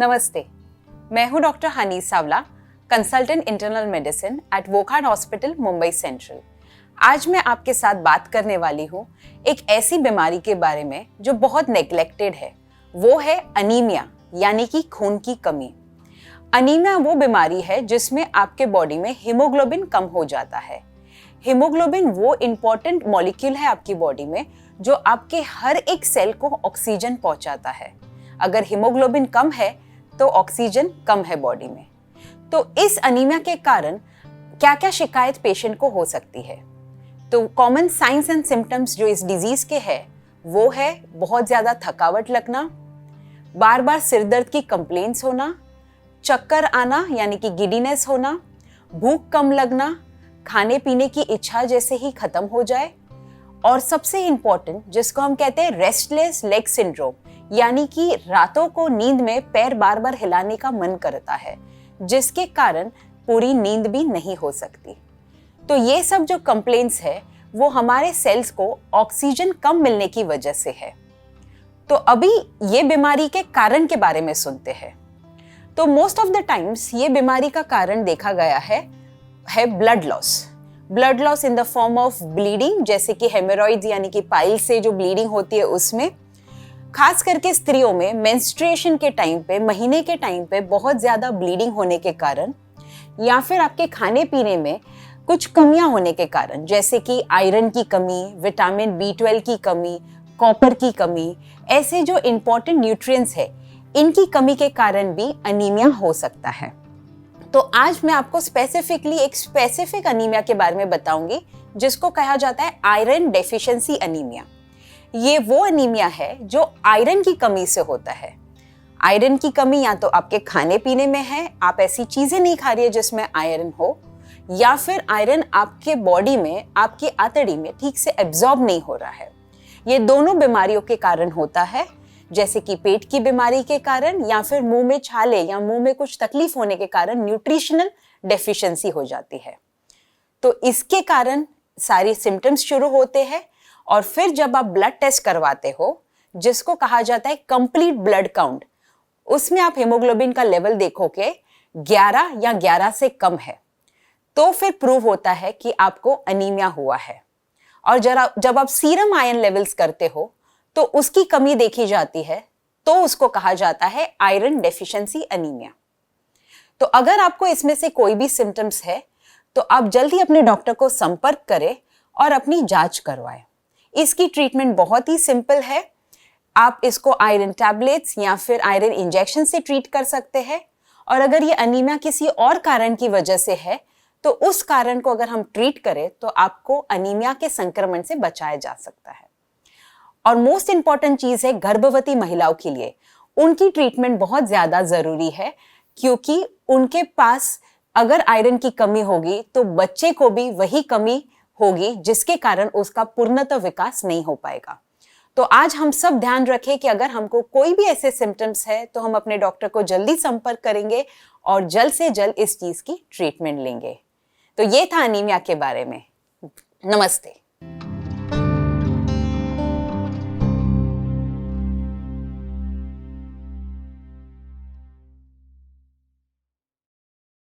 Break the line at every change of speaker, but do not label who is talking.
नमस्ते, मैं हूं डॉक्टर हनीस सावला, consultant internal medicine eight Wockhardt hospital, Mumbai central. आज मैं आपके साथ बात करने वाली हूं एक ऐसी बीमारी के बारे में जो बहुत नेग्लेक्टेड है। वो है अनीमिया, यानी कि खून की कमी। अनीमिया वो बीमारी है जिसमें आपके बॉडी में हीमोग्लोबिन कम हो जाता है। हीमोग्लोबिन वो इम्पॉर्टेंट मॉलिक्यूल है आपकी बॉडी में जो आपके हर एक सेल को ऑक्सीजन पहुंचाता है। अगर हीमोग्लोबिन कम है तो ऑक्सीजन कम है बॉडी में। तो इस अनीमिया के कारण क्या क्या शिकायत पेशेंट को हो सकती है? तो कॉमन साइंस एंड सिम्टम्स जो इस डिजीज के है वो है बहुत ज्यादा थकावट लगना, बार बार सिर दर्द की कंप्लेंट्स होना, चक्कर आना यानी कि गिडीनेस होना, भूख कम लगना, खाने पीने की इच्छा जैसे ही खत्म हो जाए, और सबसे इंपॉर्टेंट जिसको हम कहते हैं रेस्टलेस लेग सिंड्रोम, यानी कि रातों को नींद में पैर बार बार हिलाने का मन करता है, जिसके कारण पूरी नींद भी नहीं हो सकती। तो ये सब जो कंप्लेंट्स है वो हमारे सेल्स को ऑक्सीजन कम मिलने की वजह से है। तो अभी ये बीमारी के कारण के बारे में सुनते हैं। तो मोस्ट ऑफ द टाइम्स ये बीमारी का कारण देखा गया है blood loss in the form of bleeding, जैसे कि हेमोरॉइड्स यानी कि पाइल से जो ब्लीडिंग होती है उसमें, खास करके स्त्रियों में मेंस्ट्रुएशन के टाइम पे, महीने के टाइम पे बहुत ज्यादा ब्लीडिंग होने के कारण, या फिर आपके खाने पीने में कुछ कमियां होने के कारण, जैसे कि आयरन की कमी, विटामिन B12 की कमी, कॉपर की कमी, ऐसे जो इंपॉर्टेंट न्यूट्रिएंट्स है इनकी कमी के कारण भी अनीमिया हो सकता है। तो आज मैं आपको स्पेसिफिकली एक स्पेसिफिक अनीमिया के बारे में बताऊंगी जिसको कहा जाता है आयरन डेफिशिएंसी अनीमिया। ये वो अनीमिया है जो आयरन की कमी से होता है। आयरन की कमी या तो आपके खाने पीने में है, आप ऐसी चीजें नहीं खा रही है जिसमें आयरन हो, या फिर आयरन आपके बॉडी में, आपकी आंतड़ी में ठीक से एब्जॉर्ब नहीं हो रहा है। ये दोनों बीमारियों के कारण होता है, जैसे कि पेट की बीमारी के कारण, या फिर मुंह में छाले या मुंह में कुछ तकलीफ होने के कारण न्यूट्रिशनल डेफिशिएंसी हो जाती है। तो इसके कारण सारी सिम्टम्स शुरू होते हैं, और फिर जब आप ब्लड टेस्ट करवाते हो जिसको कहा जाता है कंप्लीट ब्लड काउंट, उसमें आप हीमोग्लोबिन का लेवल देखोगे 11 या 11 से कम है, तो फिर प्रूव होता है कि आपको अनीमिया हुआ है। और जब आप सीरम आयरन लेवल्स करते हो तो उसकी कमी देखी जाती है, तो उसको कहा जाता है आयरन डेफिशिएंसी अनीमिया। तो अगर आपको इसमें से कोई भी सिम्टम्स है तो आप जल्दी अपने डॉक्टर को संपर्क करें और अपनी जांच करवाएं। इसकी ट्रीटमेंट बहुत ही सिंपल है। आप इसको आयरन टैबलेट्स या फिर आयरन इंजेक्शन से ट्रीट कर सकते हैं, और अगर ये अनीमिया किसी और कारण की वजह से है तो उस कारण को अगर हम ट्रीट करें तो आपको अनीमिया के संक्रमण से बचाया जा सकता है। और मोस्ट इंपॉर्टेंट चीज है गर्भवती महिलाओं के लिए, उनकी ट्रीटमेंट बहुत ज्यादा जरूरी है, क्योंकि उनके पास अगर आयरन की कमी होगी तो बच्चे को भी वही कमी होगी, जिसके कारण उसका पूर्णतः विकास नहीं हो पाएगा। तो आज हम सब ध्यान रखें कि अगर हमको कोई भी ऐसे सिम्टम्स है तो हम अपने डॉक्टर को जल्दी संपर्क करेंगे और जल्द से जल्द इस चीज की ट्रीटमेंट लेंगे। तो ये था अनीमिया के बारे में। नमस्ते।